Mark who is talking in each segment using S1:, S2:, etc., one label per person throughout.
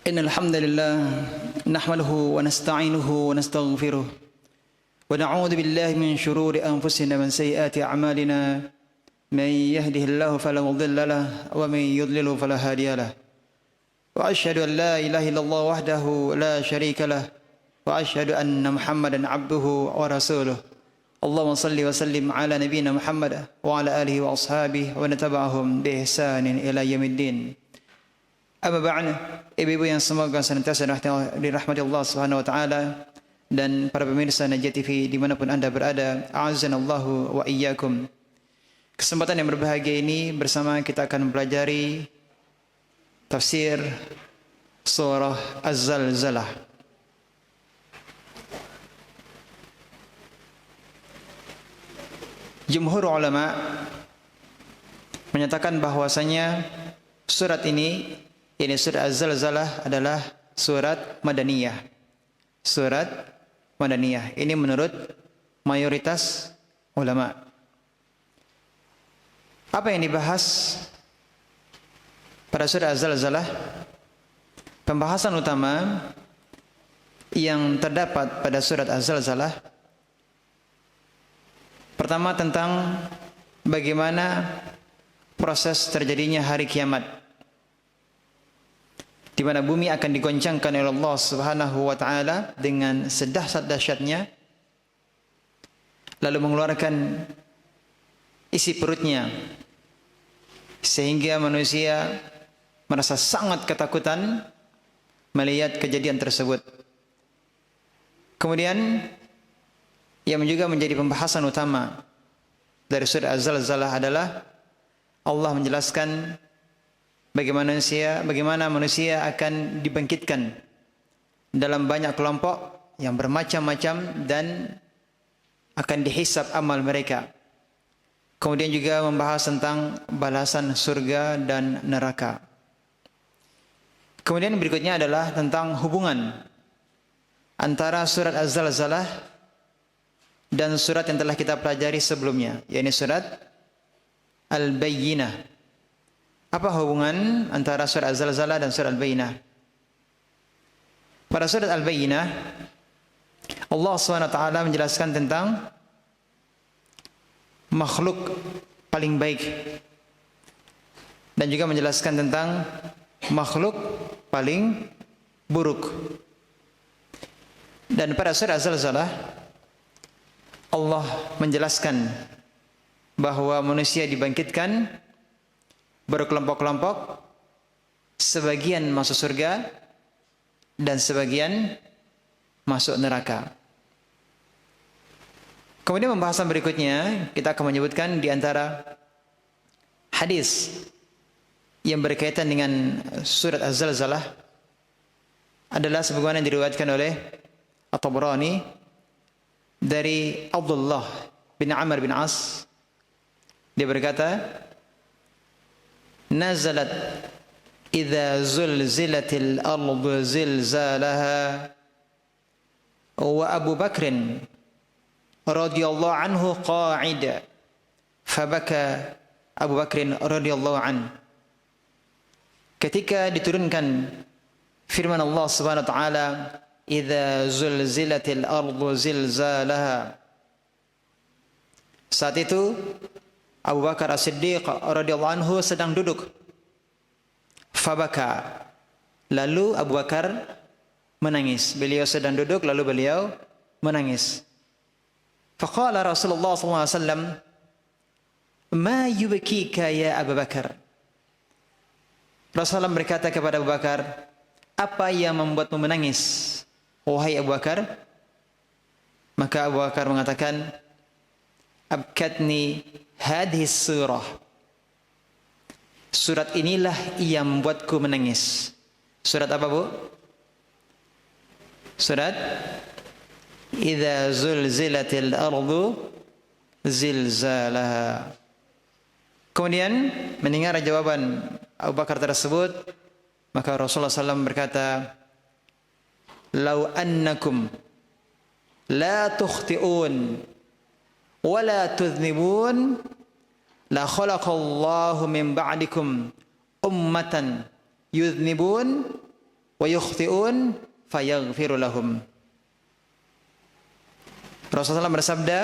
S1: إن الحمد لله نحمده ونستعينه ونستغفره ونعوذ بالله من شرور أنفسنا ومن سيئات أعمالنا من يهده الله فلا مضل له ومن يضلل فلا هادي له وأشهد أن لا إله إلا الله وحده لا شريك له وأشهد أن محمدا عبده ورسوله اللهم صل وسلم على نبينا محمد وعلى آله وأصحابه ومن تبعهم بإحسان إلى يوم الدين. Amma ba'd, ibu-ibu yang semoga senantiasa dirahmati Allah Subhanahu wa taala dan para pemirsa Najah TV dimanapun Anda berada, a'azzanallahu wa iyyakum. Kesempatan yang berbahagia ini bersama kita akan mempelajari tafsir surah Az-Zalzalah. Jumhur ulama menyatakan bahwasanya surat ini surat Az-Zalzalah adalah surat Madaniyah. Surat Madaniyah. Ini menurut mayoritas ulama. Apa yang dibahas pada surat Az-Zalzalah? Pembahasan utama yang terdapat pada surat Az-Zalzalah pertama tentang bagaimana proses terjadinya hari kiamat, di mana bumi akan digoncangkan oleh Allah Subhanahu wa taala dengan sedahsyat-dahsyatnya, lalu mengeluarkan isi perutnya sehingga manusia merasa sangat ketakutan melihat kejadian tersebut. Kemudian yang juga menjadi pembahasan utama dari surah Az-Zalzalah adalah Allah menjelaskan bagaimana manusia akan dibangkitkan dalam banyak kelompok yang bermacam-macam dan akan dihisab amal mereka. Kemudian juga membahas tentang balasan surga dan neraka. Kemudian berikutnya adalah tentang hubungan antara surat Az-Zalzalah dan surat yang telah kita pelajari sebelumnya, yaitu surat Al-Bayyinah. Apa hubungan antara surat Az-Zalzalah dan surat Al-Bayyinah? Pada surat Al-Bayyinah, Allah SWT menjelaskan tentang makhluk paling baik dan juga menjelaskan tentang makhluk paling buruk. Dan pada surat Az-Zalzalah, Allah menjelaskan bahwa manusia dibangkitkan berkelompok-kelompok, sebagian masuk surga dan sebagian masuk neraka. Kemudian pembahasan berikutnya kita akan menyebutkan di antara hadis yang berkaitan dengan surat Az-Zalzalah adalah sebagaimana yang diriwayatkan oleh At-Tabrani dari Abdullah bin Amr bin As. Dia berkata, nazalat idza zulzilatil ardu zilzalaha wa Abu Bakr radhiyallahu anhu qa'id fabaka Abu Bakr radhiyallahu an. Ketika diturunkan firman Allah Subhanahu wa taala, idza zulzilatil ardu zilzalaha, saat itu Abu Bakar As-Siddiq radhiyallahu anhu sedang duduk. Fabaka, lalu Abu Bakar menangis. Beliau sedang duduk lalu beliau menangis. Faqala Rasulullah sallallahu alaihi wasallam, "Ma yubkika ya Abu Bakar?" Rasulullah berkata kepada Abu Bakar, "Apa yang membuatmu menangis, wahai Abu Bakar?" Maka Abu Bakar mengatakan, "Abkatni hadhihi surah." Surat inilah yang membuatku menangis. Surat apa, Bu? Surat Idza zulzilatil ardu zilzalaha. Kemudian mendengar jawaban Abu Bakar tersebut, maka Rasulullah SAW berkata, "Lau annakum la tukhti'un wa la tudhnibun la khalaqallahu min ba'dikum ummatan yudhnibun wa yukhti'un fayaghfiru lahum. Rasulullah bersabda,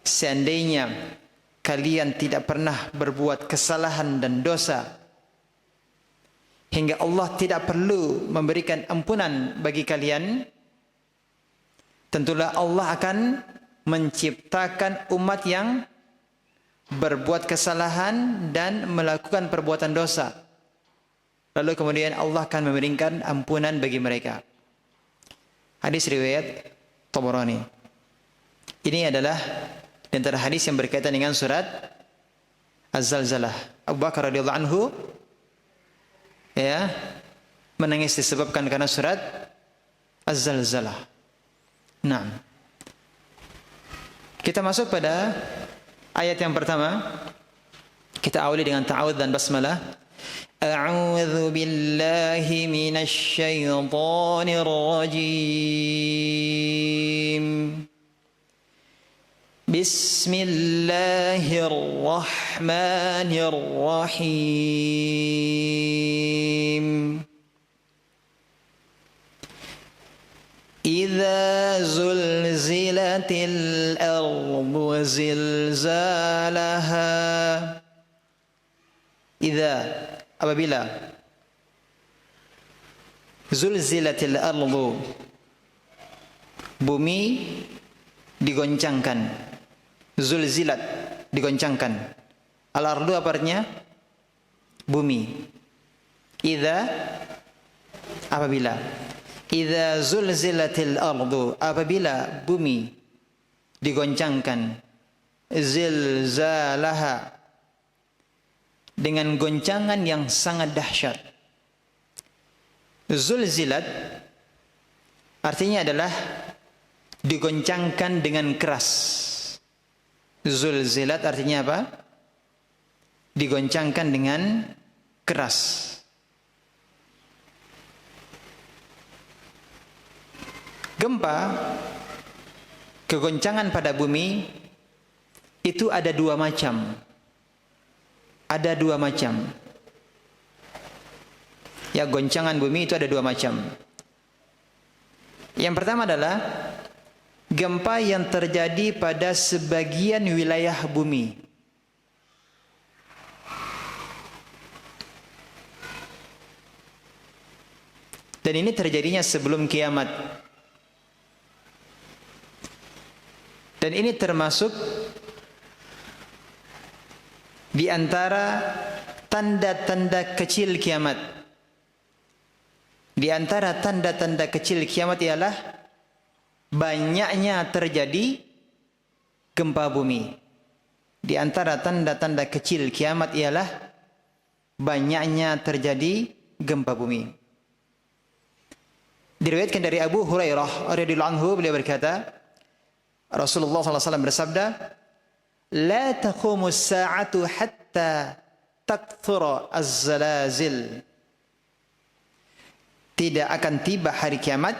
S1: seandainya kalian tidak pernah berbuat kesalahan dan dosa hingga Allah tidak perlu memberikan ampunan bagi kalian, tentulah Allah akan menciptakan umat yang berbuat kesalahan dan melakukan perbuatan dosa. Lalu kemudian Allah akan memberikan ampunan bagi mereka. Hadis riwayat Tabarani. Ini adalah di antara hadis yang berkaitan dengan surat Az-Zalzalah. Abu Bakar radhiyallahu anhu menangis disebabkan karena surat Az-Zalzalah. Nah, kita masuk pada ayat yang pertama. Kita awali dengan ta'awudz dan basmalah. A'udzu billahi minasy syaithanir rajim. Bismillahirrahmanirrahim. Idza zulzilatil ardu zilzalaha. Idza, apabila zulzilatil ardu, bumi digoncangkan. Zulzilat, digoncangkan. Al-ardu apa artinya? Bumi. Idza, apabila. Idza zulzilatil ardu, apabila bumi digoncangkan. Zilzalaha, dengan goncangan yang sangat dahsyat. Zulzilat artinya adalah digoncangkan dengan keras. Zulzilat artinya apa? Digoncangkan dengan keras. Gempa, kegoncangan pada bumi itu ada dua macam. Ada dua macam. Ya, goncangan bumi itu ada dua macam. Yang pertama adalah gempa yang terjadi pada sebagian wilayah bumi. Dan ini terjadinya sebelum kiamat. Dan ini termasuk di antara tanda-tanda kecil kiamat. Di antara tanda-tanda kecil kiamat ialah banyaknya terjadi gempa bumi. Di antara tanda-tanda kecil kiamat ialah banyaknya terjadi gempa bumi. Diriwayatkan dari Abu Hurairah radhiyallahu anhu, beliau berkata, Rasulullah SAW bersabda, "La taqumu as-sa'atu hatta takthura az-zalazil." Tidak akan tiba hari kiamat.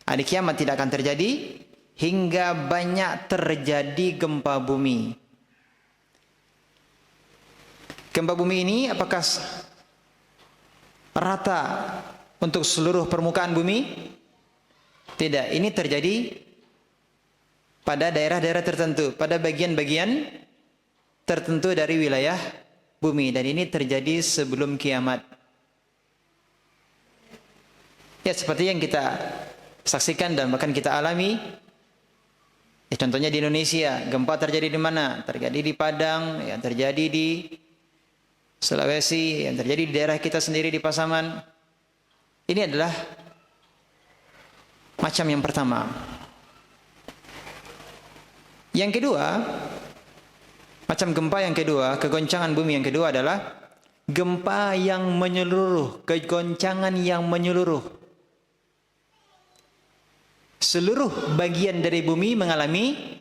S1: Hari kiamat tidak akan terjadi hingga banyak terjadi gempa bumi. Gempa bumi ini apakah rata untuk seluruh permukaan bumi? Tidak, ini terjadi pada daerah-daerah tertentu, pada bagian-bagian tertentu dari wilayah bumi, dan ini terjadi sebelum kiamat. Ya, seperti yang kita saksikan dan bahkan kita alami. Ya, contohnya di Indonesia, gempa terjadi di mana? Terjadi di Padang, yang terjadi di Sulawesi, yang terjadi di daerah kita sendiri di Pasaman. Ini adalah macam yang pertama. Yang kedua, macam gempa yang kedua, kegoncangan bumi yang kedua adalah gempa yang menyeluruh, kegoncangan yang menyeluruh. Seluruh bagian dari bumi mengalami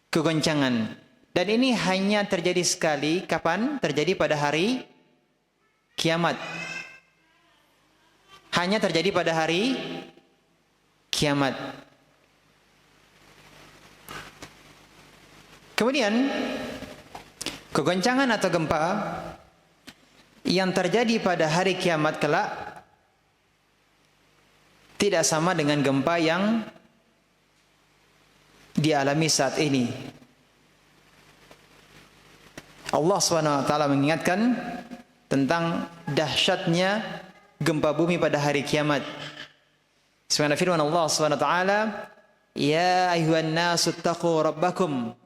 S1: kegoncangan. Dan ini hanya terjadi sekali, kapan? Terjadi pada hari kiamat. Hanya terjadi pada hari kiamat. Kemudian, kegoncangan atau gempa yang terjadi pada hari kiamat kelak tidak sama dengan gempa yang dialami saat ini. Allah SWT mengingatkan tentang dahsyatnya gempa bumi pada hari kiamat. Sebagaimana firman Allah SWT, "Ya ayyuhan nasu taqu rabbakum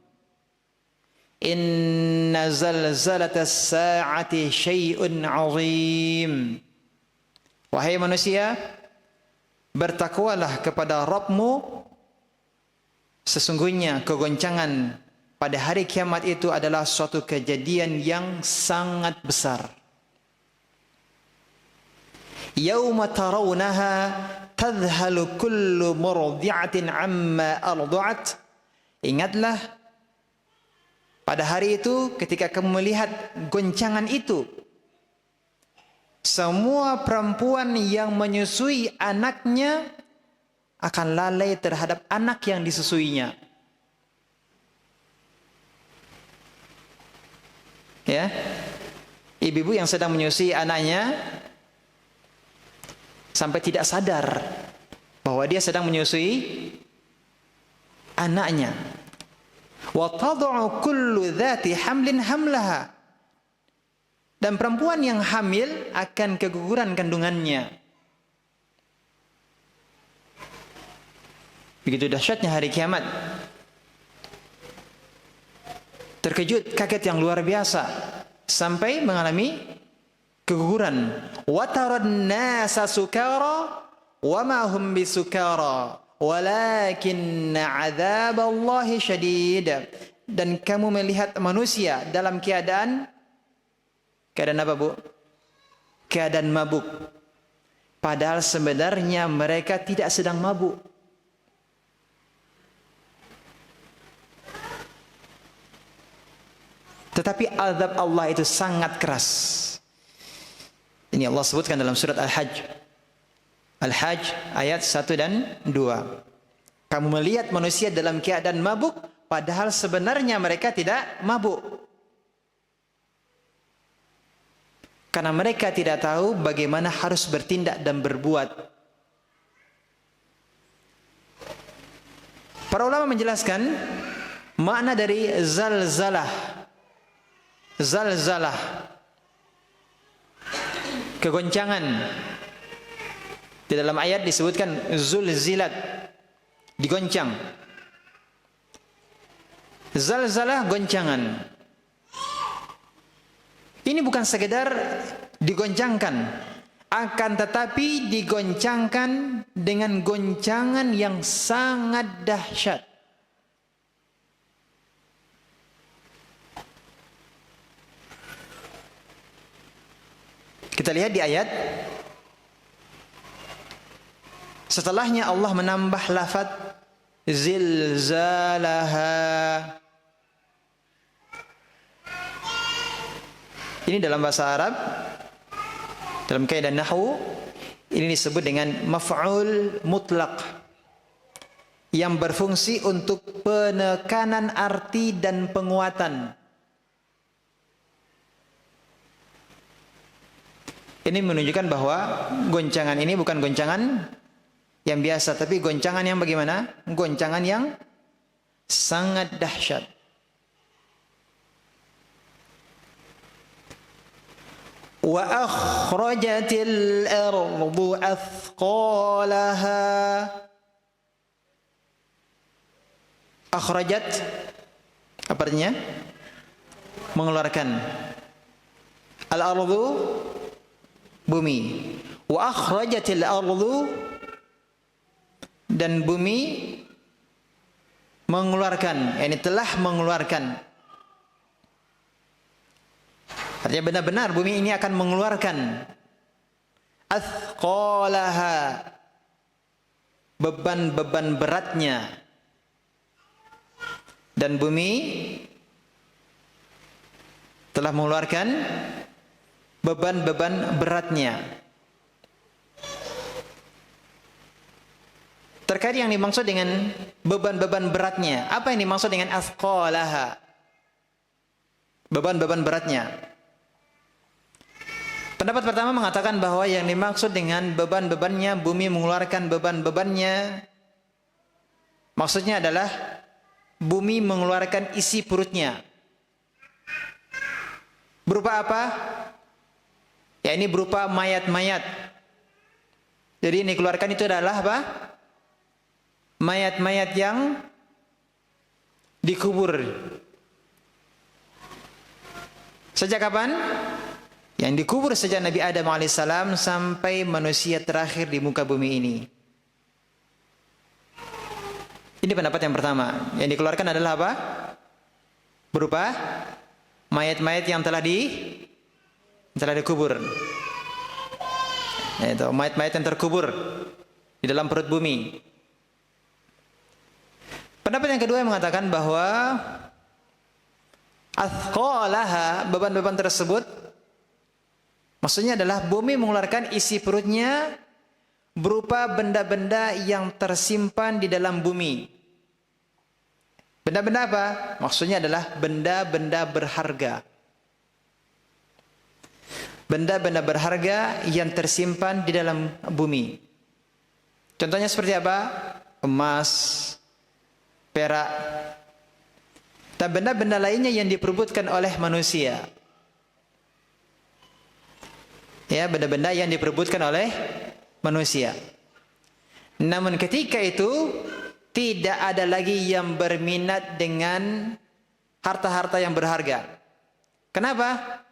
S1: inna zalzalatas sa'ati syai'un 'azim." Wahai manusia, bertakwalah kepada Rabbmu, sesungguhnya kegoncangan pada hari kiamat itu adalah suatu kejadian yang sangat besar. Yauma tarawunaha tadhhalu kullu murdi'atin amma arda'at. Ingatlah pada hari itu ketika kamu melihat goncangan itu, semua perempuan yang menyusui anaknya akan lalai terhadap anak yang disusuinya. Ya, ibu-ibu yang sedang menyusui anaknya sampai tidak sadar bahwa dia sedang menyusui anaknya. Wa tad'u kullu dzati hamlin hamlaha. Dan perempuan yang hamil akan keguguran kandungannya. Begitu dahsyatnya hari kiamat. Terkejut, kaget yang luar biasa sampai mengalami keguguran. Wa taran nasa sukara wa ma hum bisukara walakinna 'adzaballahi syadid. Dan kamu melihat manusia dalam keadaan apa, Bu? Keadaan mabuk. Padahal sebenarnya mereka tidak sedang mabuk. Tetapi azab Allah itu sangat keras. Ini Allah sebutkan dalam surat Al-Hajj. Al-Hajj ayat 1 dan 2. Kamu melihat manusia dalam keadaan mabuk, padahal sebenarnya mereka tidak mabuk. Karena mereka tidak tahu bagaimana harus bertindak dan berbuat. Para ulama menjelaskan makna dari zalzalah. Zalzalah, kegoncangan. Di dalam ayat disebutkan zulzilat, digoncang. Zalzalah, goncangan. Ini bukan sekedar digoncangkan, akan tetapi digoncangkan dengan goncangan yang sangat dahsyat. Kita lihat di ayat. Setelahnya Allah menambah lafaz zilzalaha. Ini dalam bahasa Arab, dalam kaidah nahwu, ini disebut dengan maf'ul mutlaq, yang berfungsi untuk penekanan arti dan penguatan. Ini menunjukkan bahwa goncangan ini bukan goncangan yang biasa, tapi goncangan yang bagaimana? Goncangan yang sangat dahsyat. Wa akhrajatil ardu athqalaha. Akhrajat apa artinya? Mengeluarkan. Al-ardu, bumi. Wa akhrajatil ardu, dan bumi mengeluarkan, ini telah mengeluarkan. Artinya benar-benar bumi ini akan mengeluarkan athqalaha, beban-beban beratnya. Dan bumi telah mengeluarkan beban-beban beratnya. Terkait yang dimaksud dengan beban-beban beratnya, apa yang dimaksud dengan athqalaha? Beban-beban beratnya. Pendapat pertama mengatakan bahwa yang dimaksud dengan beban-bebannya, bumi mengeluarkan beban-bebannya, maksudnya adalah bumi mengeluarkan isi perutnya. Berupa apa? Ya, ini berupa mayat-mayat. Jadi ini keluarkan itu adalah apa? Mayat-mayat yang dikubur. Sejak kapan? Yang dikubur sejak Nabi Adam alaihissalam sampai manusia terakhir di muka bumi ini. Ini pendapat yang pertama. Yang dikeluarkan adalah apa? Berupa mayat-mayat yang telah dikubur. Itu mayat-mayat yang terkubur di dalam perut bumi. Pendapat yang kedua yang mengatakan bahwa athqalaha, beban-beban tersebut maksudnya adalah bumi mengeluarkan isi perutnya berupa benda-benda yang tersimpan di dalam bumi. Benda-benda apa? Maksudnya adalah benda-benda berharga. Benda-benda berharga yang tersimpan di dalam bumi. Contohnya seperti apa? Emas, perak, dan benda-benda lainnya yang diperebutkan oleh manusia. Ya, benda-benda yang diperebutkan oleh manusia. Namun ketika itu tidak ada lagi yang berminat dengan harta-harta yang berharga. Kenapa?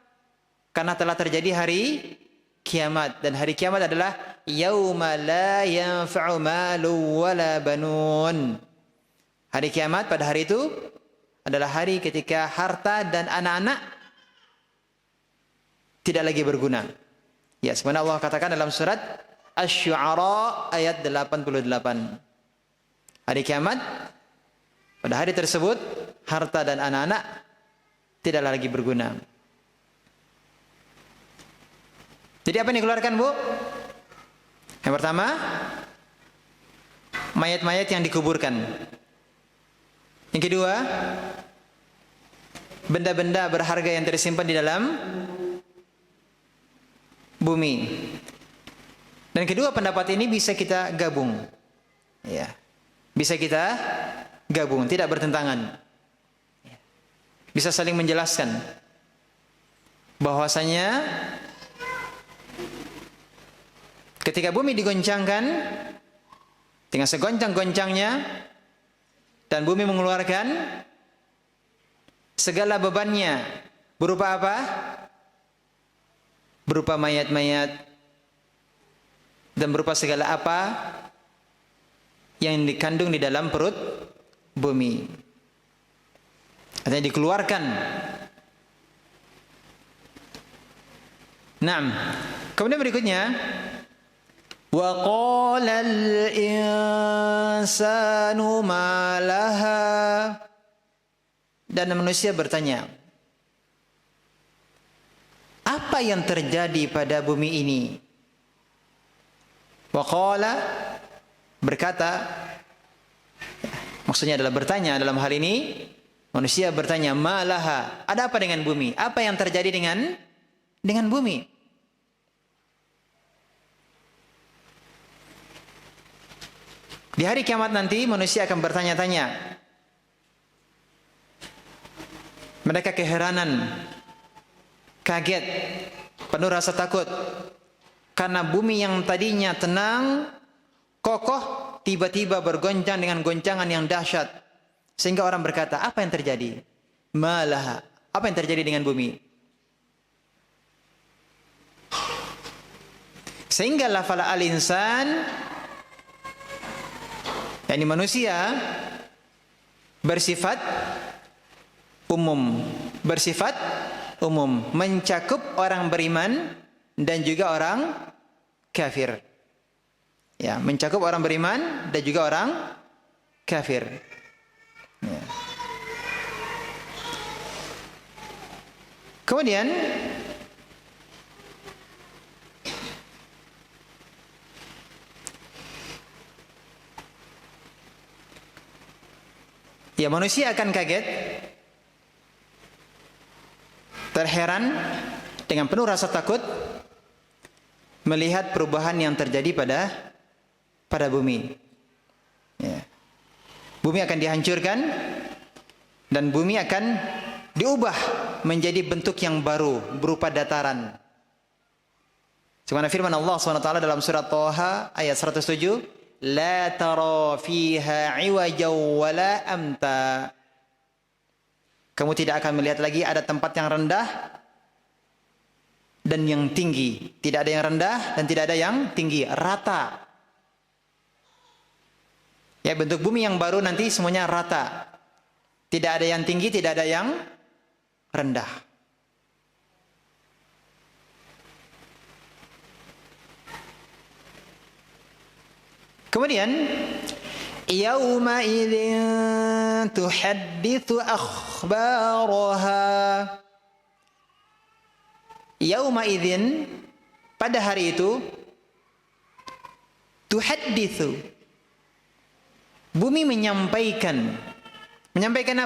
S1: Karena telah terjadi hari kiamat, dan hari kiamat adalah yauma la yanfa'u malu wala banun. Hari kiamat pada hari itu adalah hari ketika harta dan anak-anak tidak lagi berguna. Ya, sebenarnya Allah katakan dalam surat Asy-Syu'ara ayat 88. Hari kiamat, pada hari tersebut harta dan anak-anak tidaklah lagi berguna. Jadi apa yang dikeluarkan, Bu? Yang pertama, mayat-mayat yang dikuburkan. Yang kedua, benda-benda berharga yang tersimpan di dalam bumi. Dan kedua pendapat ini bisa kita gabung. Ya. Bisa kita gabung, tidak bertentangan. Bisa saling menjelaskan bahwasanya ketika bumi digoncangkan dengan segoncang-goncangnya dan bumi mengeluarkan segala bebannya berupa apa? Berupa mayat-mayat dan berupa segala apa yang dikandung di dalam perut bumi. Artinya dikeluarkan. Naam. Kemudian berikutnya, wa qala al-insanu ma laha, dan manusia bertanya, apa yang terjadi pada bumi ini? Wa qala, berkata, maksudnya adalah bertanya. Dalam hal ini manusia bertanya, ma laha, ada apa dengan bumi? Apa yang terjadi dengan bumi? Di hari kiamat nanti manusia akan bertanya-tanya. Mereka keheranan, kaget, penuh rasa takut. Karena bumi yang tadinya tenang, kokoh, tiba-tiba bergoncang dengan goncangan yang dahsyat. Sehingga orang berkata, apa yang terjadi? Malaha, apa yang terjadi dengan bumi? Sehingga lafal al-insan, yakni manusia, bersifat umum. Bersifat umum, mencakup orang beriman dan juga orang kafir. Ya, mencakup orang beriman dan juga orang kafir. Ya. Kemudian ya, manusia akan kaget, terheran dengan penuh rasa takut melihat perubahan yang terjadi pada bumi. Ya. Bumi akan dihancurkan dan bumi akan diubah menjadi bentuk yang baru berupa dataran. Sebagaimana firman Allah SWT dalam surat Thaha ayat 107, la tara fiha iwajaw wala amta. Kamu tidak akan melihat lagi ada tempat yang rendah dan yang tinggi. Tidak ada yang rendah dan tidak ada yang tinggi, rata. Ya, bentuk bumi yang baru nanti semuanya rata. Tidak ada yang tinggi, tidak ada yang rendah. Kemudian, yauma idzin tuhadditsu akhbaraha. Yauma idzin, pada hari itu, tuhadditsu, bumi menyampaikan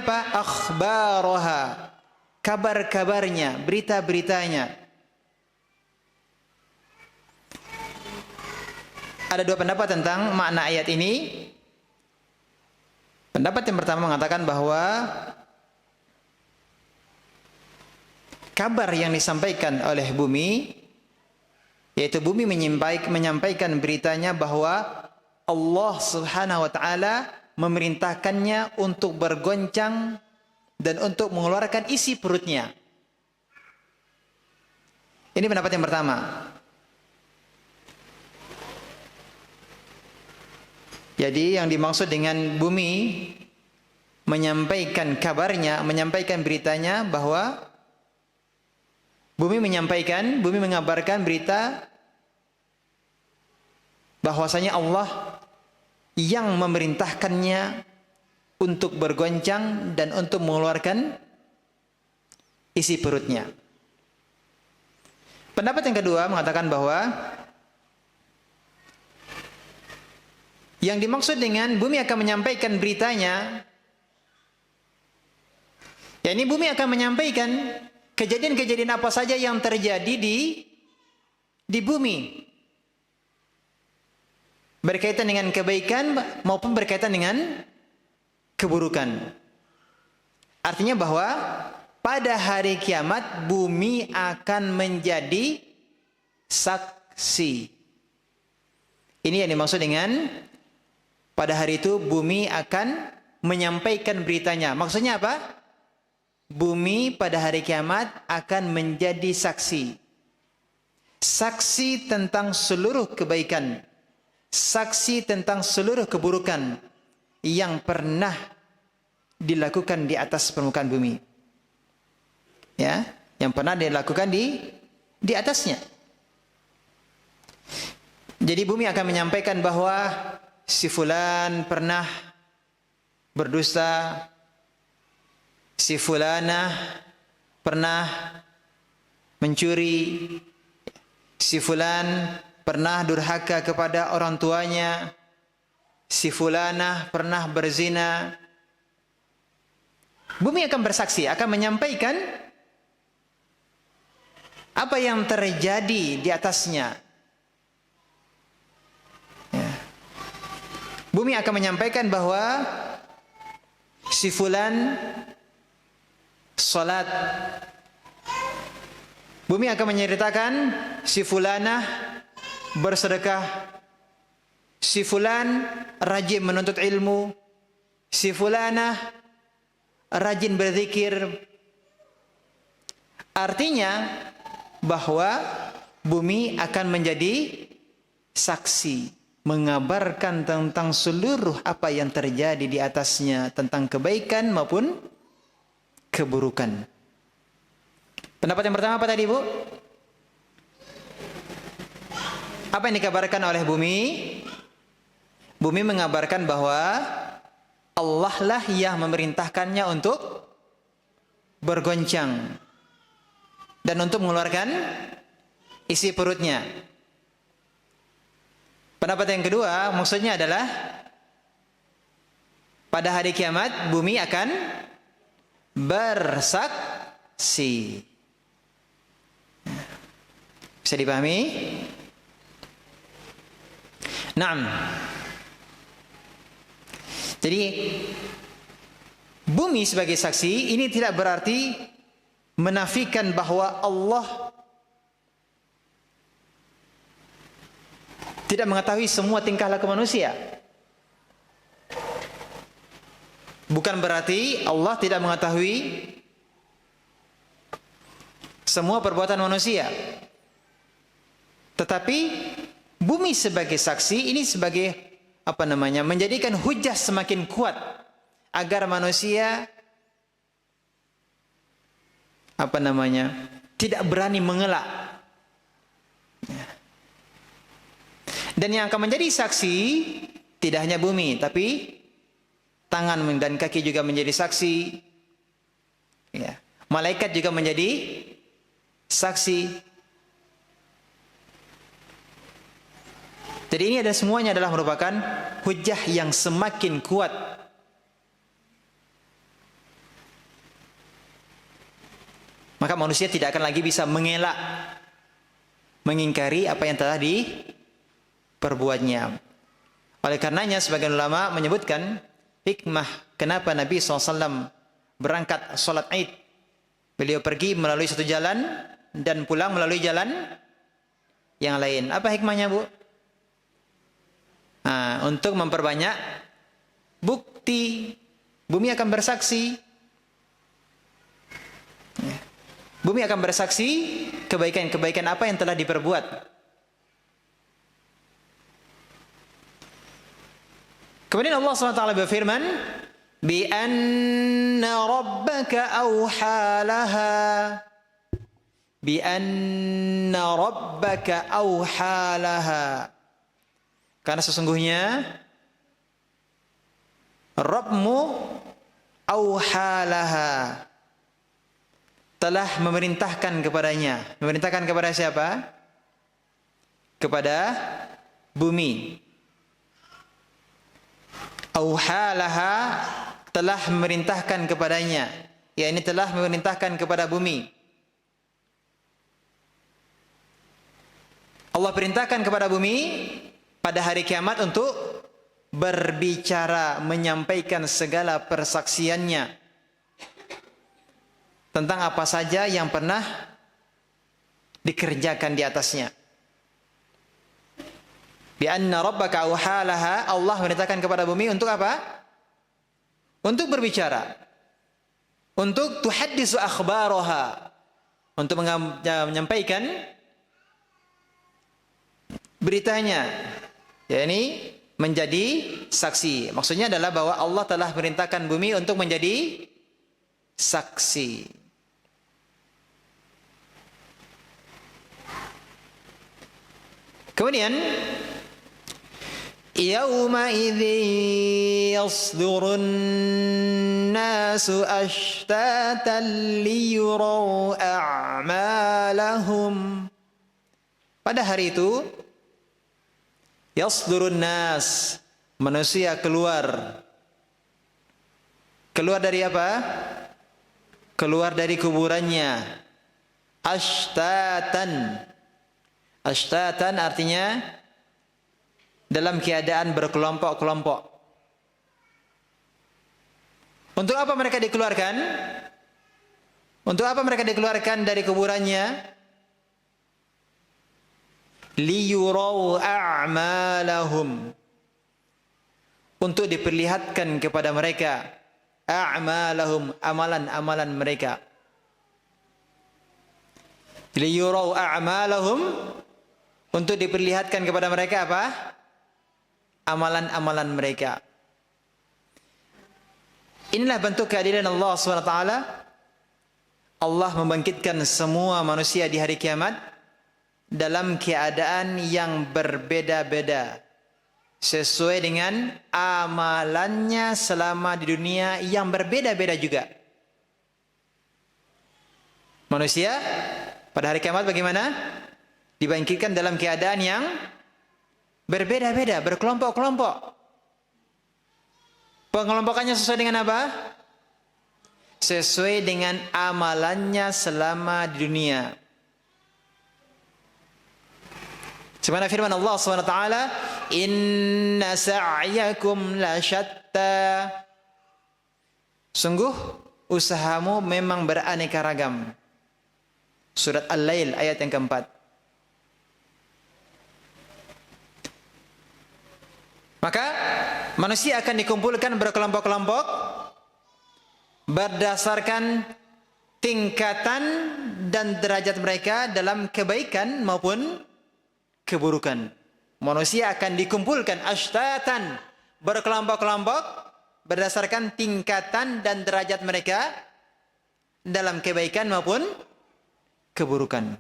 S1: apa? Akhbaraha, kabar-kabarnya, berita-beritanya. Ada dua pendapat tentang makna ayat ini. Pendapat yang pertama mengatakan bahwa kabar yang disampaikan oleh bumi, yaitu bumi menyampaikan beritanya bahwa Allah Subhanahu wa taala memerintahkannya untuk bergoncang dan untuk mengeluarkan isi perutnya. Ini pendapat yang pertama. Jadi yang dimaksud dengan bumi menyampaikan kabarnya, menyampaikan beritanya bahwa bumi mengabarkan berita bahwasanya Allah yang memerintahkannya untuk bergoncang dan untuk mengeluarkan isi perutnya. Pendapat yang kedua mengatakan bahwa yang dimaksud dengan bumi akan menyampaikan beritanya, ya ini bumi akan menyampaikan kejadian-kejadian apa saja yang terjadi di bumi, berkaitan dengan kebaikan maupun berkaitan dengan keburukan. Artinya bahwa pada hari kiamat bumi akan menjadi saksi. Ini yang dimaksud dengan pada hari itu bumi akan menyampaikan beritanya. Maksudnya apa? Bumi pada hari kiamat akan menjadi saksi. Saksi tentang seluruh kebaikan. Saksi tentang seluruh keburukan yang pernah dilakukan di atas permukaan bumi. Ya, yang pernah dilakukan di atasnya. Jadi bumi akan menyampaikan bahwa si fulan pernah berdusta, si fulanah pernah mencuri, si fulan pernah durhaka kepada orang tuanya, si fulanah pernah berzina. Bumi akan bersaksi, akan menyampaikan apa yang terjadi di atasnya. Bumi akan menyampaikan bahwa si fulan salat. Bumi akan menceritakan si fulanah bersedekah. Si fulan rajin menuntut ilmu. Si fulanah rajin berzikir. Artinya bahwa bumi akan menjadi saksi, mengabarkan tentang seluruh apa yang terjadi di atasnya, tentang kebaikan maupun keburukan. Pendapat yang pertama apa tadi, Bu? Apa yang dikabarkan oleh bumi? Bumi mengabarkan bahwa Allah lah yang memerintahkannya untuk bergoncang dan untuk mengeluarkan isi perutnya. Pendapat yang kedua maksudnya adalah pada hari kiamat bumi akan bersaksi. Bisa dipahami? Naam. Jadi bumi sebagai saksi ini tidak berarti menafikan bahwa Allah tidak mengetahui semua tingkah laku manusia. Bukan berarti Allah tidak mengetahui semua perbuatan manusia. Tetapi bumi sebagai saksi ini sebagai menjadikan hujah semakin kuat agar manusia tidak berani mengelak. Dan yang akan menjadi saksi tidak hanya bumi, tapi tangan dan kaki juga menjadi saksi. Ya. Malaikat juga menjadi saksi. Jadi ini semuanya adalah merupakan hujah yang semakin kuat. Maka manusia tidak akan lagi bisa mengelak, mengingkari apa yang telah diperbuatnya. Oleh karenanya sebagian ulama menyebutkan hikmah kenapa Nabi SAW berangkat sholat Id. Beliau pergi melalui satu jalan dan pulang melalui jalan yang lain. Apa hikmahnya, Bu? Untuk memperbanyak bukti. Bumi akan bersaksi. Bumi akan bersaksi kebaikan-kebaikan apa yang telah diperbuat. Kemudian Allah SWT berfirman, bi anna rabbaka awha laha. Bi anna rabbaka awha laha. Karena sesungguhnya Rabbmu awha laha, telah memerintahkan kepadanya. Memerintahkan kepada siapa? Kepada bumi. Awha laha, telah memerintahkan kepadanya. Ya, ini telah memerintahkan kepada bumi. Allah perintahkan kepada bumi pada hari kiamat untuk berbicara, menyampaikan segala persaksiannya tentang apa saja yang pernah dikerjakan di atasnya. Bi anna rabbaka awha laha, Allah memerintahkan kepada bumi untuk apa? Untuk berbicara. Untuk tuhaddisu akhbaraha, untuk menyampaikan beritanya. Ya, ini menjadi saksi. Maksudnya adalah bahwa Allah telah memerintahkan bumi untuk menjadi saksi. Kemudian yauma idzi yasdurun nasu ashtatan liyuraw a'malahum. Pada hari itu yasdurun nas, manusia keluar. Keluar dari apa? Keluar dari kuburannya. Ashtatan. Ashtatan artinya dalam keadaan berkelompok-kelompok. Untuk apa mereka dikeluarkan? Untuk apa mereka dikeluarkan dari kuburannya? Liyuraw a'malahum, untuk diperlihatkan kepada mereka a'malahum, amalan-amalan mereka. Liyuraw a'malahum, untuk diperlihatkan kepada mereka apa? Amalan-amalan mereka. Inilah bentuk keadilan Allah SWT. Allah membangkitkan semua manusia di hari kiamat dalam keadaan yang berbeda-beda, sesuai dengan amalannya selama di dunia yang berbeda-beda juga. Manusia pada hari kiamat bagaimana? Dibangkitkan dalam keadaan yang berbeda-beda, berkelompok-kelompok. Pengelompokannya sesuai dengan apa? Sesuai dengan amalannya selama di dunia. Sebagaimana firman Allah SWT, inna sa'yakum lasyatta. Sungguh usahamu memang beraneka ragam. Surat Al-Lail ayat yang keempat. Maka manusia akan dikumpulkan berkelompok-kelompok berdasarkan tingkatan dan derajat mereka dalam kebaikan maupun keburukan. Manusia akan dikumpulkan ashtatan, berkelompok-kelompok berdasarkan tingkatan dan derajat mereka dalam kebaikan maupun keburukan.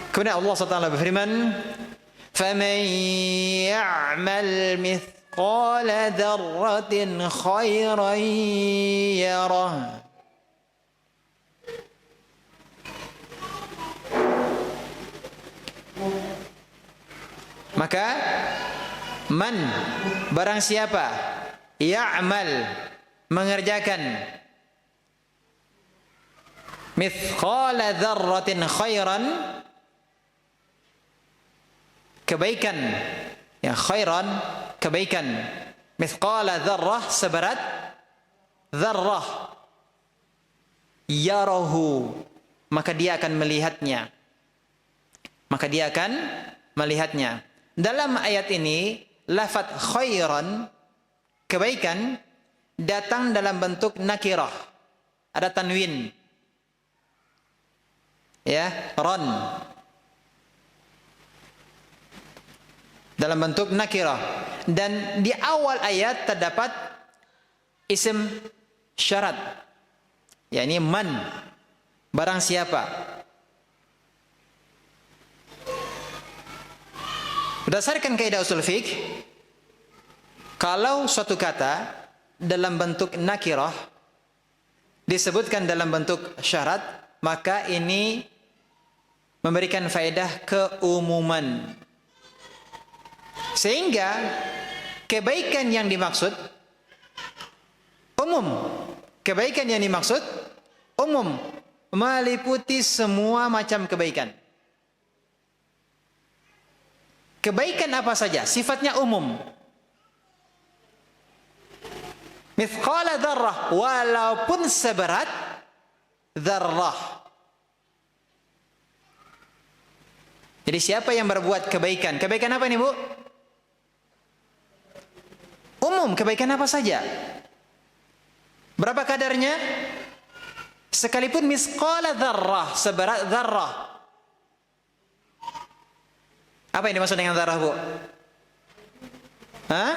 S1: Kemudian Allah SWT berfirman, فَمَنْ يَعْمَلْ مِثْقَالَ ذَرَّةٍ خَيْرًا يَرَهُ. Maka man, barang siapa, ya'mal, mengerjakan, mithqala dzarratin khairan, kebaikan, ya khairan, kebaikan, mithqala dzarrah, seberat dzarrah, yarahu, maka dia akan melihatnya. Maka dia akan melihatnya. Dalam ayat ini, lafaz khairan, kebaikan, datang dalam bentuk nakirah. Ada tanwin. Ya, ran. Dalam bentuk nakirah. Dan di awal ayat terdapat isim syarat. yakni man, barang siapa. Berdasarkan kaidah usul fiqh, kalau suatu kata dalam bentuk nakirah disebutkan dalam bentuk syarat, maka ini memberikan faedah keumuman. Sehingga kebaikan yang dimaksud umum. Kebaikan yang dimaksud umum, meliputi semua macam kebaikan. Kebaikan apa saja, sifatnya umum. Mithqala dzarrah, walaupun seberat dzarrah. Jadi siapa yang berbuat kebaikan? Kebaikan apa ini, Bu? Umum, kebaikan apa saja. Berapa kadarnya? Sekalipun misqala dzarrah, seberat dzarrah. Apa yang dimaksud dengan dzarrah, Bu? Hah?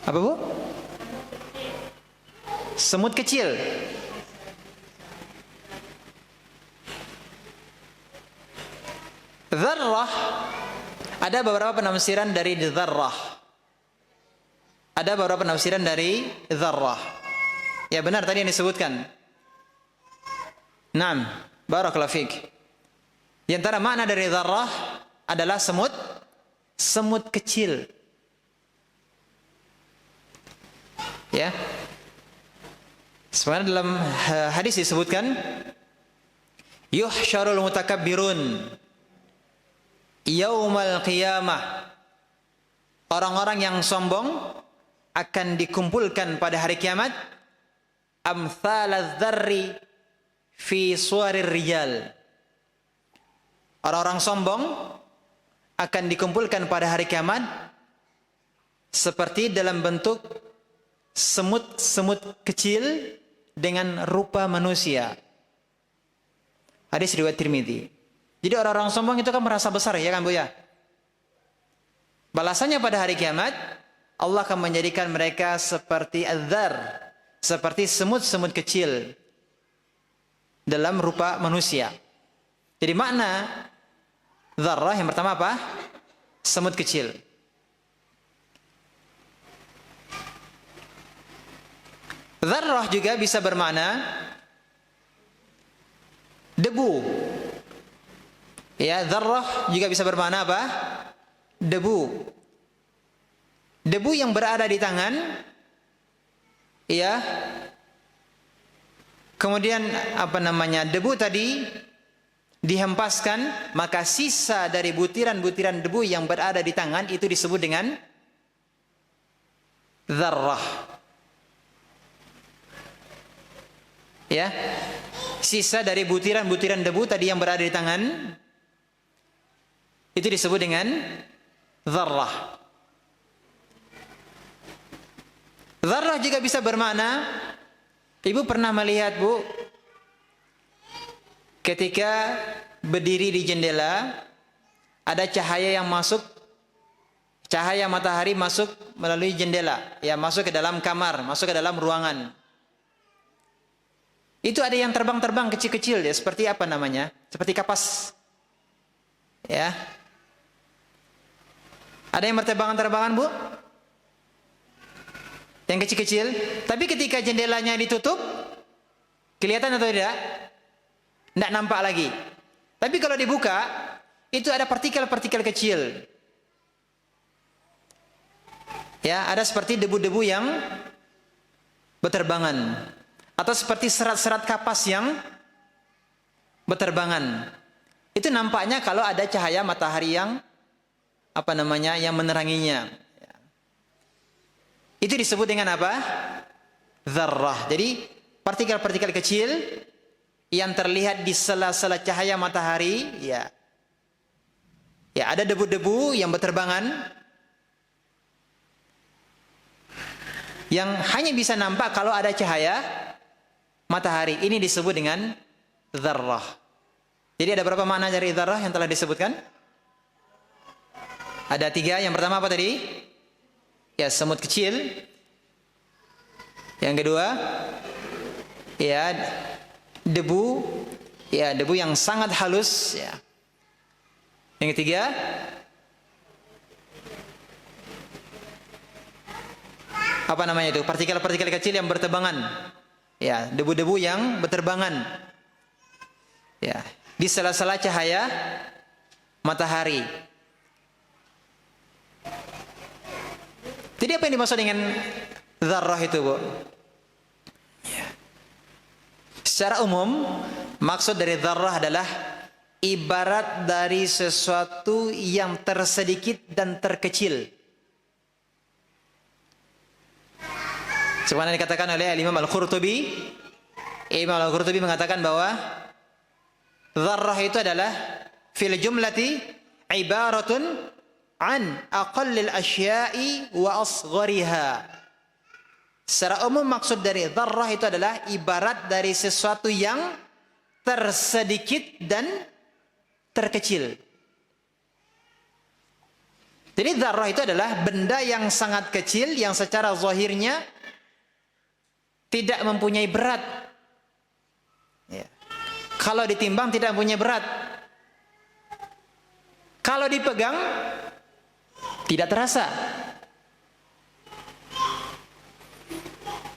S1: Apa, Bu? Semut kecil. Dzarrah, ada beberapa penafsiran dari dzarrah. Ada beberapa penafsiran dari dzarrah. Ya benar tadi yang disebutkan. Naam, barakallahu fiik. Di antara makna dari dzarrah adalah semut kecil. Ya. Sebenarnya dalam hadis disebutkan yuhsyarul mutakabbirun yaumal qiyamah. Orang-orang yang sombong akan dikumpulkan pada hari kiamat amthalaz dzarri fi suwarir rijal. Orang-orang sombong akan dikumpulkan pada hari kiamat seperti dalam bentuk semut-semut kecil dengan rupa manusia. Hadis riwayat Tirmidzi. Jadi orang-orang sombong itu kan merasa besar, ya kan, Bu ya? Balasannya pada hari kiamat, Allah akan menjadikan mereka seperti adzar, seperti semut-semut kecil dalam rupa manusia. Jadi makna dzarrah yang pertama apa? Semut kecil. Dzarrah juga bisa bermakna debu. Ya, dzarrah juga bisa bermakna apa? Debu. Debu yang berada di tangan, ya. Kemudian apa namanya? Debu tadi dihempaskan, maka sisa dari butiran-butiran debu yang berada di tangan itu disebut dengan dzarrah. Ya, sisa dari butiran-butiran debu tadi yang berada di tangan itu disebut dengan dzarrah. Dzarrah juga bisa bermakna, ibu pernah melihat, Bu, ketika berdiri di jendela, ada cahaya yang masuk, cahaya matahari masuk melalui jendela, ya, masuk ke dalam kamar, masuk ke dalam ruangan. Itu ada yang terbang-terbang kecil-kecil, ya, seperti apa namanya? Seperti kapas. Ya. Ada yang berterbangan-terbangan, Bu? Yang kecil-kecil. Tapi ketika jendelanya ditutup, kelihatan atau tidak? Tidak nampak lagi. Tapi kalau dibuka, itu ada partikel-partikel kecil. Ya, ada seperti debu-debu yang berterbangan. Atau seperti serat-serat kapas yang berterbangan. Itu nampaknya kalau ada cahaya matahari yang yang meneranginya. Itu disebut dengan apa? Dzarrah. Jadi partikel-partikel kecil yang terlihat di sela-sela cahaya matahari, ya. Ya, ada debu-debu yang berterbangan yang hanya bisa nampak kalau ada cahaya matahari. Ini disebut dengan dzarrah. Jadi ada berapa makna dari dzarrah yang telah disebutkan? Ada 3. Yang pertama apa tadi? Ya, semut kecil. Yang kedua, ya, debu, ya, debu yang sangat halus, ya. Yang ketiga, apa namanya itu? Partikel-partikel kecil yang berterbangan. Ya, debu-debu yang berterbangan. Ya, di sela-sela cahaya matahari. Jadi apa yang dimaksud dengan dzarrah itu, Bu? Ya. Secara umum, maksud dari dzarrah adalah ibarat dari sesuatu yang tersedikit dan terkecil. Sebagaimana dikatakan oleh Imam Al-Qurtubi. Imam Al-Qurtubi mengatakan bahwa dzarrah itu adalah fil jumlati ibaratun an aqallil asya'i wa asghariha. Secara umum maksud dari dzarrah itu adalah ibarat dari sesuatu yang tersedikit dan terkecil. Jadi dzarrah itu adalah benda yang sangat kecil yang secara zahirnya tidak mempunyai berat. Ya. Kalau ditimbang tidak mempunyai berat. Kalau dipegang tidak terasa.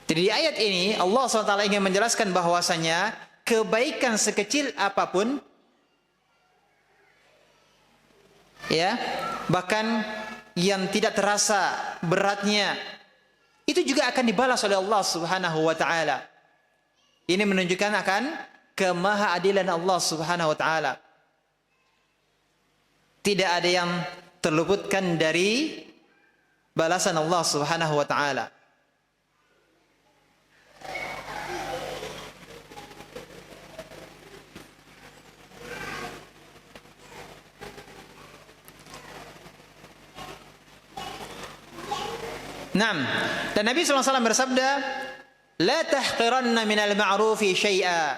S1: Jadi di ayat ini Allah SWT ingin menjelaskan bahwasanya kebaikan sekecil apapun, ya, bahkan yang tidak terasa beratnya, itu juga akan dibalas oleh Allah Subhanahu wa taala. Ini menunjukkan akan kemahaadilan Allah Subhanahu wa taala. Tidak ada yang terluputkan dari balasan Allah Subhanahu wa taala. Naam. Dan Nabi SAW bersabda, "La tahqiranna minal ma'rufi syai'a,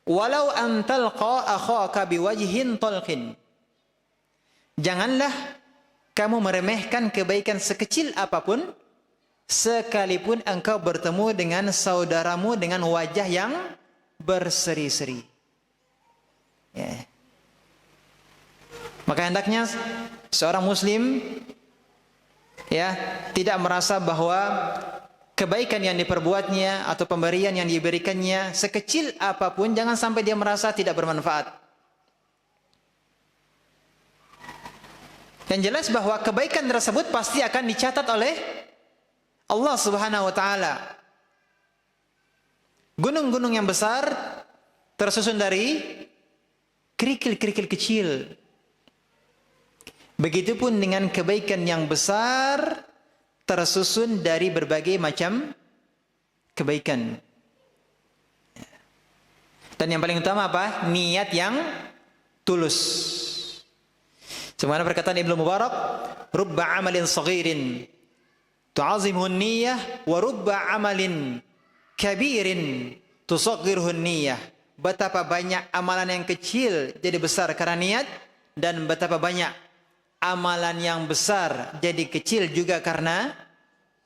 S1: walau an talqa akhaka biwajhin talqin." Janganlah kamu meremehkan kebaikan sekecil apapun, sekalipun engkau bertemu dengan saudaramu dengan wajah yang berseri-seri. Ya. Maka hendaknya seorang muslim, ya, tidak merasa bahwa kebaikan yang diperbuatnya atau pemberian yang diberikannya sekecil apapun, jangan sampai dia merasa tidak bermanfaat. Yang jelas bahwa kebaikan tersebut pasti akan dicatat oleh Allah Subhanahu wa taala. Gunung-gunung yang besar tersusun dari kerikil-kerikil kecil. Begitupun dengan kebaikan yang besar tersusun dari berbagai macam kebaikan. Dan yang paling utama apa? Niat yang tulus. Sebagaimana perkataan Ibnu Mubarak, "Rubba 'amalin saghirin tu'azimuhu an-niyyah wa rubba 'amalin kabirin tusaghhiruhu an-niyyah." Betapa banyak amalan yang kecil jadi besar karena niat, dan betapa banyak amalan yang besar jadi kecil juga karena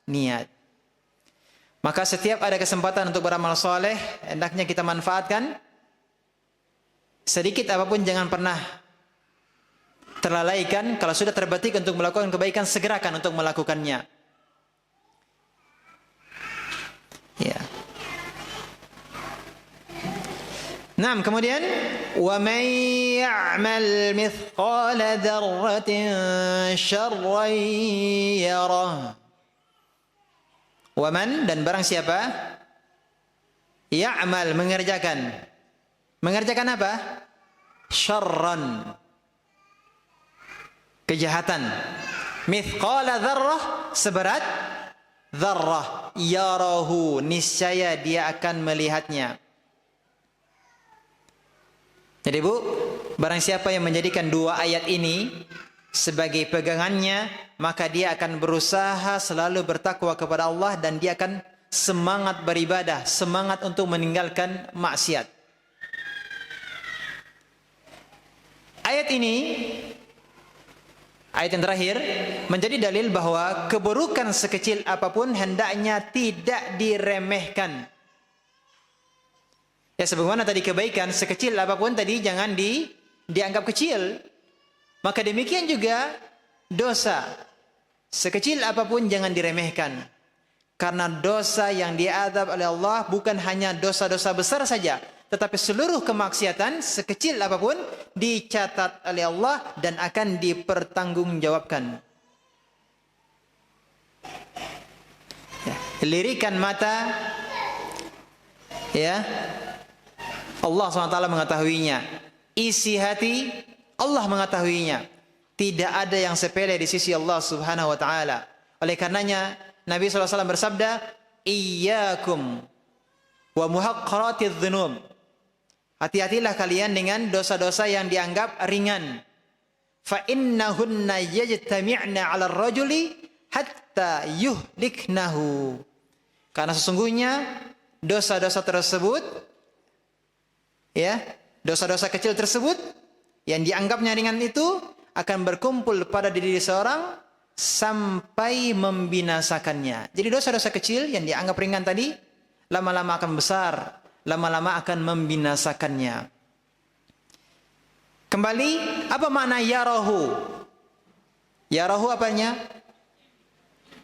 S1: niat. Maka setiap ada kesempatan untuk beramal soleh, hendaknya kita manfaatkan. Sedikit apapun jangan pernah terlalaikan. Kalau sudah terbetik untuk melakukan kebaikan, segerakan untuk melakukannya. Ya. Nah, kemudian wa may ya'mal mithqala dzarratin syarran yarah. Waman, dan barang siapa ya'mal, mengerjakan apa? Syarran, kejahatan. Mithqala dzarrah, seberat dzarrah, yarahu, niscaya dia akan melihatnya. Jadi Bu, barang siapa yang menjadikan dua ayat ini sebagai pegangannya, maka dia akan berusaha selalu bertakwa kepada Allah, dan dia akan semangat beribadah, semangat untuk meninggalkan maksiat. Ayat ini, ayat yang terakhir, menjadi dalil bahwa keburukan sekecil apapun hendaknya tidak diremehkan. Ya, sebagaimana tadi kebaikan sekecil apapun tadi jangan dianggap kecil. Maka demikian juga dosa sekecil apapun jangan diremehkan. Karena dosa yang diazab oleh Allah bukan hanya dosa-dosa besar saja, tetapi seluruh kemaksiatan sekecil apapun dicatat oleh Allah dan akan dipertanggungjawabkan. Ya, lirikan mata, ya, Allah SWT mengetahuinya. Isi hati, Allah mengetahuinya. Tidak ada yang sepele di sisi Allah Subhanahu wa taala. Oleh karenanya Nabi SAW bersabda, "Iyyakum wa muhaqqaratidz dzunub." Hati-hatilah kalian dengan dosa-dosa yang dianggap ringan. Fa innahunna yajtami'na 'ala ar-rajuli hatta yuhliknahu. Karena sesungguhnya dosa-dosa tersebut, ya, dosa-dosa kecil tersebut yang dianggapnya ringan itu akan berkumpul pada diri seorang sampai membinasakannya. Jadi dosa-dosa kecil yang dianggap ringan tadi lama-lama akan besar, lama-lama akan membinasakannya. Kembali, apa makna yarahu? Yarahu apanya?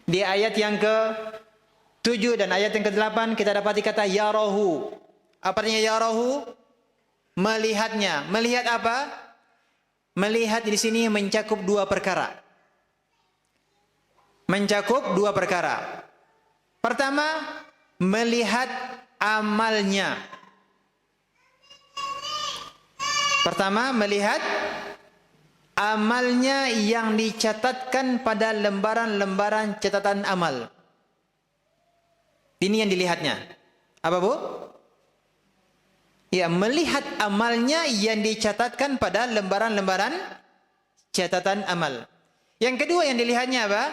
S1: Di ayat yang ke-7 dan ayat yang ke-8 kita dapati kata yarahu. Apa artinya yarahu? Melihatnya. Melihat apa? Melihat di sini mencakup dua perkara. Mencakup dua perkara. Pertama, melihat amalnya. Pertama, melihat amalnya yang dicatatkan pada lembaran-lembaran catatan amal. Ini yang dilihatnya. Apa Bu? Ya, melihat amalnya yang dicatatkan pada lembaran-lembaran catatan amal. Yang kedua yang dilihatnya apa?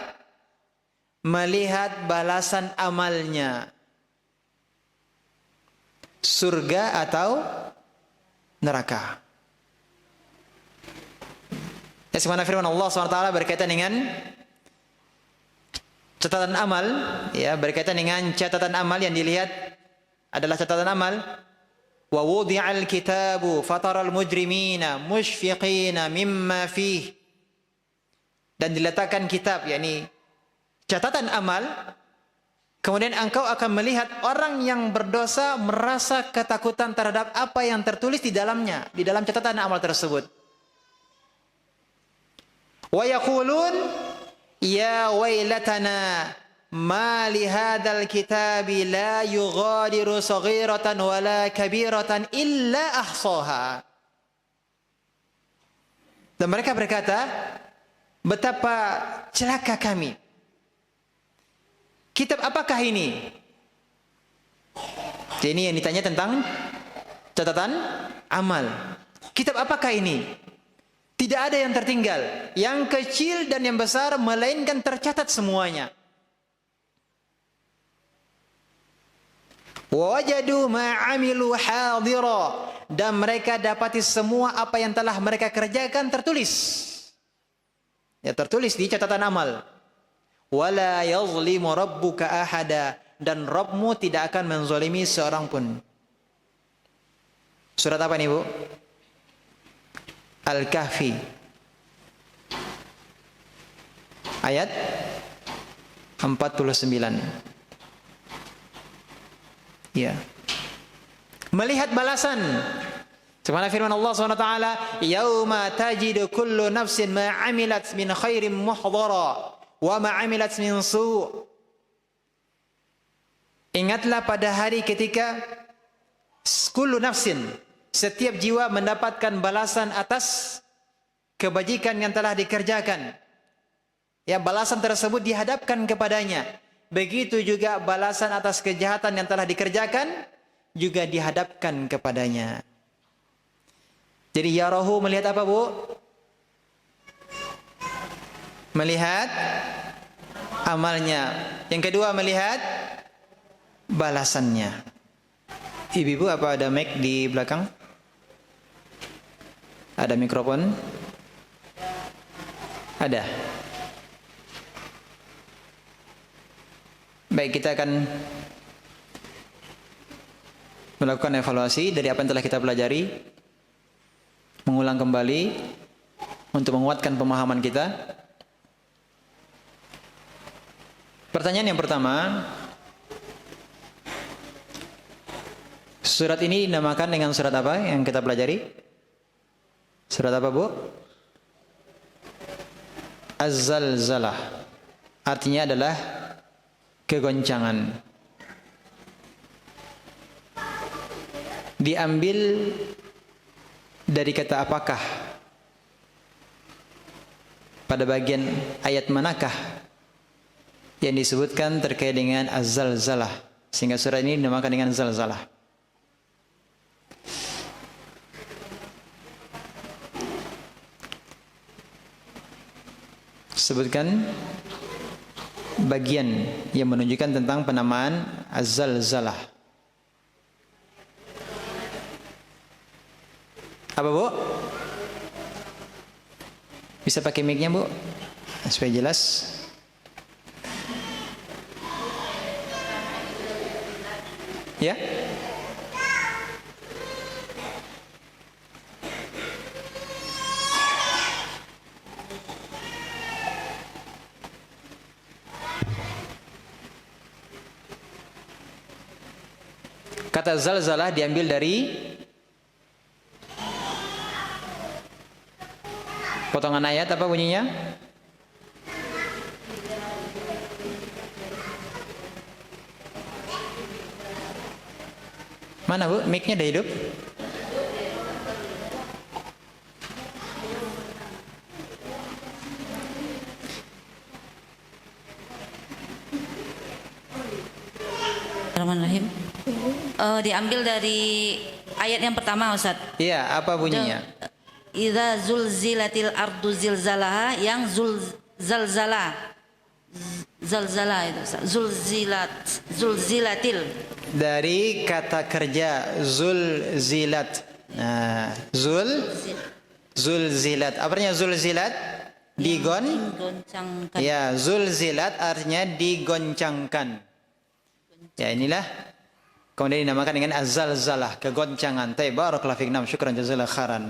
S1: Melihat balasan amalnya. Surga atau neraka. Ya, sebagaimana firman Allah SWT berkaitan dengan catatan amal, ya, berkaitan dengan catatan amal yang dilihat adalah catatan amal. Wa wudi'al kitabu fataral mujrimina mushfiqina mimma fih. Dan diletakkan kitab, yakni catatan amal, kemudian engkau akan melihat orang yang berdosa merasa ketakutan terhadap apa yang tertulis di dalamnya, di dalam catatan amal tersebut. Wa yaqulun ya wailatana ma li hadzal kitabi la yughadiru saghiratan wala kabiratan illa ahsaha. Dan mereka berkata, betapa celaka kami. Kitab apakah ini? Jadi ini yang ditanya tentang catatan amal. Kitab apakah ini? Tidak ada yang tertinggal. Yang kecil dan yang besar melainkan tercatat semuanya. Wajadu ma'amilu hadira, dan mereka dapati semua apa yang telah mereka kerjakan tertulis. Ya, tertulis di catatan amal. Wala yazlimu rabbuka ahada, dan Rabbmu tidak akan menzalimi seorang pun. Surat apa ini, Bu? Al-Kahfi. Ayat 49. Ya. Melihat balasan. Sebagaimana firman Allah SWT, "Yauma tajidu kullu nafsin ma 'amilat min khairin muhdara wa ma 'amilat min su'." Ingatlah pada hari ketika kullu nafsin, setiap jiwa mendapatkan balasan atas kebajikan yang telah dikerjakan. Ya, balasan tersebut dihadapkan kepadanya. Begitu juga balasan atas kejahatan yang telah dikerjakan juga dihadapkan kepadanya. Jadi yarahu melihat apa, Bu? Melihat amalnya. Yang kedua melihat balasannya. Ibu-ibu, apa ada mic di belakang? Ada mikrofon? Ada. Baik, kita akan melakukan evaluasi dari apa yang telah kita pelajari, mengulang kembali untuk menguatkan pemahaman kita. Pertanyaan yang pertama, surat ini dinamakan dengan surat apa yang kita pelajari? Surat apa, Bu? Az-Zalzalah. Artinya adalah kegoncangan. Diambil dari kata apakah? Pada bagian ayat manakah yang disebutkan terkait dengan az-zalzalah, sehingga surah ini dinamakan dengan zalzalah? Sebutkan bagian yang menunjukkan tentang penamaan az-zalzalah. Apa, Bu? Bisa pakai mic-nya, Bu? Supaya jelas. Ya? Kata zalzalah diambil dari potongan ayat, apa bunyinya? Mana, Bu? Mic-nya udah hidup?
S2: Bismillahirrahmanirrahim. Diambil dari ayat yang pertama, Ustaz.
S1: Iya, apa bunyinya?
S2: Idza zulzilatil ardu zilzalaha, yang zalzala itu zulzilatil
S1: Dari kata kerja zulzilat. Nah, zulzilat. Apa artinya zulzilat?
S2: digoncangkan.
S1: Ya, zulzilat artinya digoncangkan. Ya, inilah kemudian dinamakan dengan az-zalzalah, kegoncangan. Taib, barakallahu fiik. Syukran jazakallahu khairan.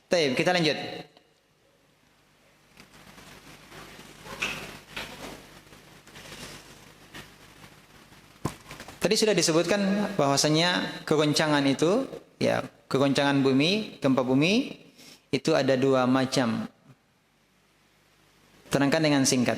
S1: Taib, kita lanjut. Tadi sudah disebutkan bahwasanya kegoncangan itu, ya, kegoncangan bumi, gempa bumi itu ada dua macam. Terangkan dengan singkat.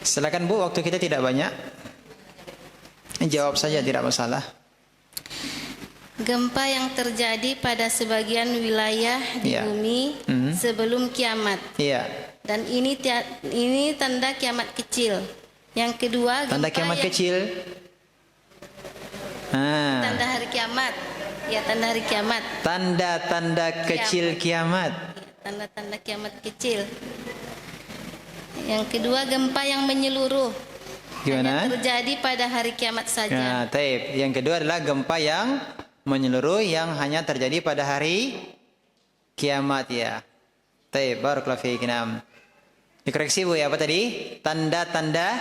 S1: Silakan Bu, waktu kita tidak banyak. Jawab saja, tidak masalah.
S3: Gempa yang terjadi pada sebagian wilayah di
S1: Iya.
S3: bumi sebelum kiamat.
S1: Iya.
S3: Dan ini tanda kiamat kecil. Yang kedua,
S1: Tanda
S3: gempa
S1: kiamat
S3: yang-
S1: kecil.
S3: Tanda hari kiamat. Ya, tanda hari kiamat.
S1: Tanda-tanda kecil kiamat.
S3: Tanda-tanda kiamat kecil. Yang kedua, gempa yang menyeluruh.
S1: Gimana?
S3: Hanya terjadi pada hari kiamat saja.
S1: Nah, taib. Yang kedua adalah gempa yang menyeluruh yang hanya terjadi pada hari kiamat ya. Taib. Barakallahu fiik. Naam. Dikoreksi Bu ya, apa tadi? Tanda-tanda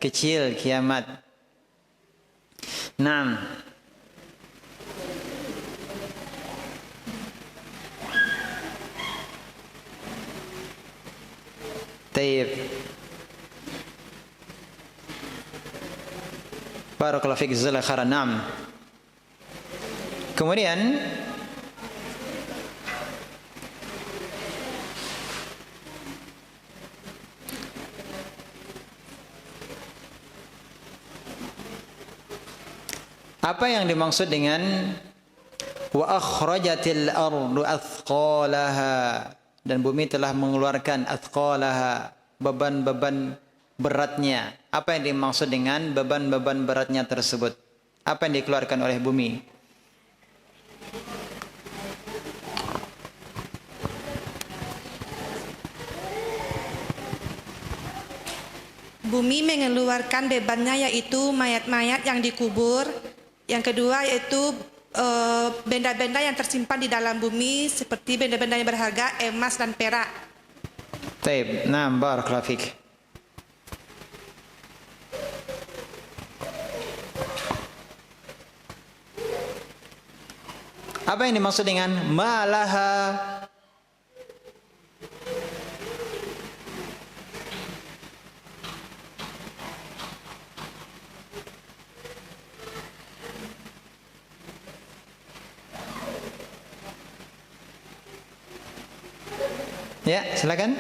S1: kecil kiamat. Naam. Taib. Barakallahu fiik, jazakallahu khairan. Naam. Kemudian apa yang dimaksud dengan wa akhrajatil ardu athqalaha, dan bumi telah mengeluarkan athqalaha, beban-beban beratnya. Apa yang dimaksud dengan beban-beban beratnya tersebut? Apa yang dikeluarkan oleh bumi?
S4: Bumi mengeluarkan bebannya yaitu mayat-mayat yang dikubur. Yang kedua yaitu benda-benda yang tersimpan di dalam bumi seperti benda-benda yang berharga, emas dan perak.
S1: Taib. Naam, barakallahu fiik. Apa yang dimaksud dengan malaha? Ya, silakan.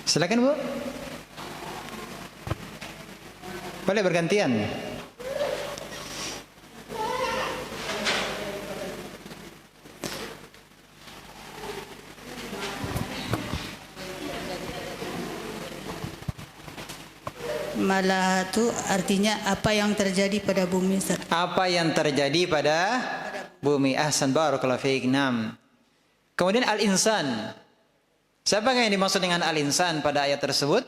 S1: Silakan Bu. Boleh bergantian.
S5: Malah itu artinya apa yang terjadi pada bumi, Ustaz.
S1: Apa yang terjadi pada bumi? Ahsan, barakallahu fiik. Naam. Kemudian al-insan. Siapa yang dimaksud dengan al-insan pada ayat tersebut?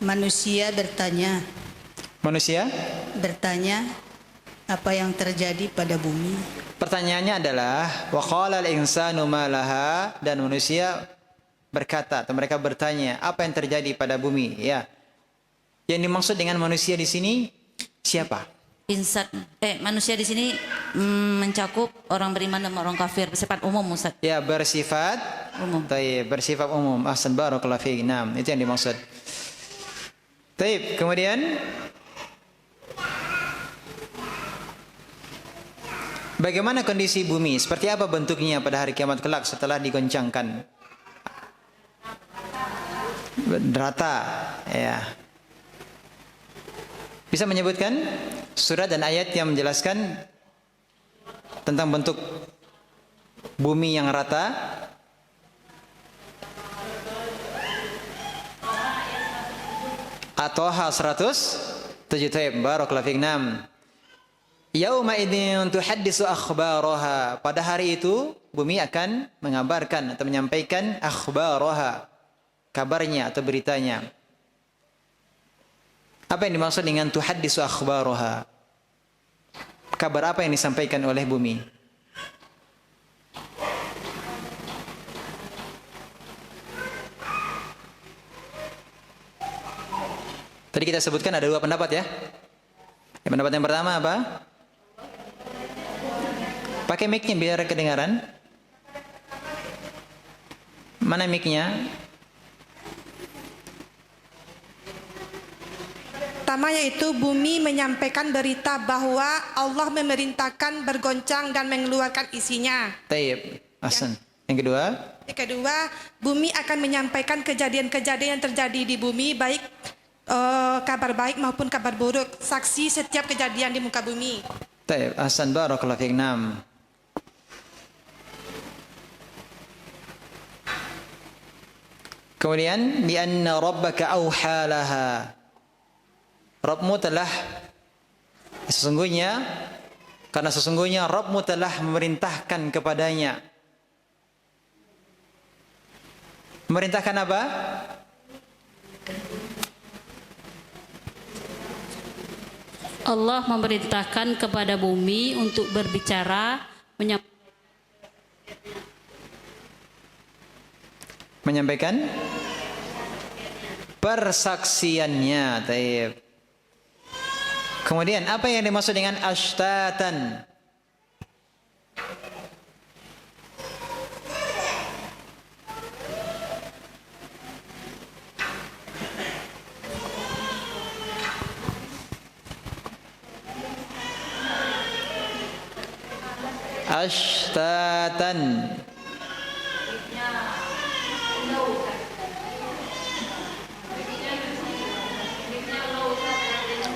S5: Manusia
S1: Manusia?
S5: bertanya apa yang terjadi pada bumi.
S1: Pertanyaannya adalah wa qala al-insanu ma laha, dan manusia berkata atau mereka bertanya apa yang terjadi pada bumi ya. Yang dimaksud dengan manusia di sini siapa?
S2: Insan, manusia di sini mencakup orang beriman dan orang kafir, bersifat umum, Ustaz.
S1: Ya, bersifat
S2: Umum.
S1: Taib, bersifat umum. Ahsan, barakallahu fiik. Naam, itu yang dimaksud. Taib, kemudian bagaimana kondisi bumi? Seperti apa bentuknya pada hari kiamat kelak setelah digoncangkan? Rata, ya. Bisa menyebutkan surat dan ayat yang menjelaskan tentang bentuk bumi yang rata? At-Taha 107. Taib, barakallahu fiik. Naam. Yauma idzin tuhaddisu akhbaraha. Pada hari itu bumi akan mengabarkan atau menyampaikan akhbaraha, kabarnya atau beritanya. Apa yang dimaksud dengan tuhaddisu akhbaraha? Kabar apa yang disampaikan oleh bumi? Tadi kita sebutkan ada dua pendapat ya. Pendapat yang pertama apa? Pakai mic-nya biar kedengaran. Mana mic-nya?
S4: pertama yaitu bumi menyampaikan berita bahwa Allah memerintahkan bergoncang dan mengeluarkan isinya.
S1: Taib. Ahsan. Yang kedua,
S4: Yang kedua, bumi akan menyampaikan kejadian-kejadian yang terjadi di bumi, baik kabar baik maupun kabar buruk, saksi setiap kejadian di muka bumi.
S1: taib. Ahsan, barakallahu fiik. Naam. Kemudian bi anna rabbaka auha laha. Rabbmu telah sesungguhnya karena sesungguhnya Rabbmu telah memerintahkan kepadanya. Memerintahkan apa?
S6: Allah memerintahkan kepada bumi untuk berbicara
S1: Menyampaikan persaksiannya. Taib. Kemudian apa yang dimaksud dengan ashtatan? Ashtatan.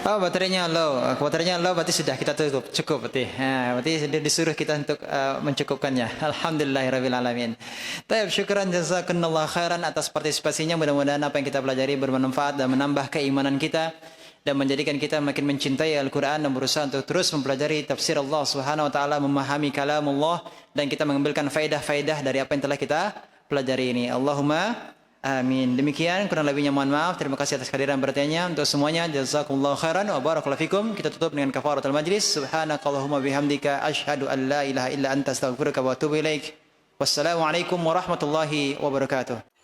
S1: Oh, baterainya low. Baterainya low berarti sudah kita cukup berarti. Berarti disuruh kita untuk mencukupkannya. Alhamdulillahirabbil alamin. Baik, syukran jazakumullah khairan atas partisipasinya. Mudah-mudahan apa yang kita pelajari bermanfaat dan menambah keimanan kita dan menjadikan kita makin mencintai Al-Qur'an dan berusaha untuk terus mempelajari tafsir Allah Subhanahu wa taala, memahami kalamullah dan kita mengambilkan faedah-faedah dari apa yang telah kita pelajari ini. Allahumma amin. Demikian kurang lebihnya mohon maaf. Terima kasih atas kehadiran bertanya untuk semuanya. Jazakumullahu khairan wa barakallahu fikum. Kita tutup dengan kafaratul majlis. Subhanakallahumma bihamdika asyhadu an la ilaha illa anta astaghfiruka wa atubu ilaik. Wassalamualaikum warahmatullahi wabarakatuh.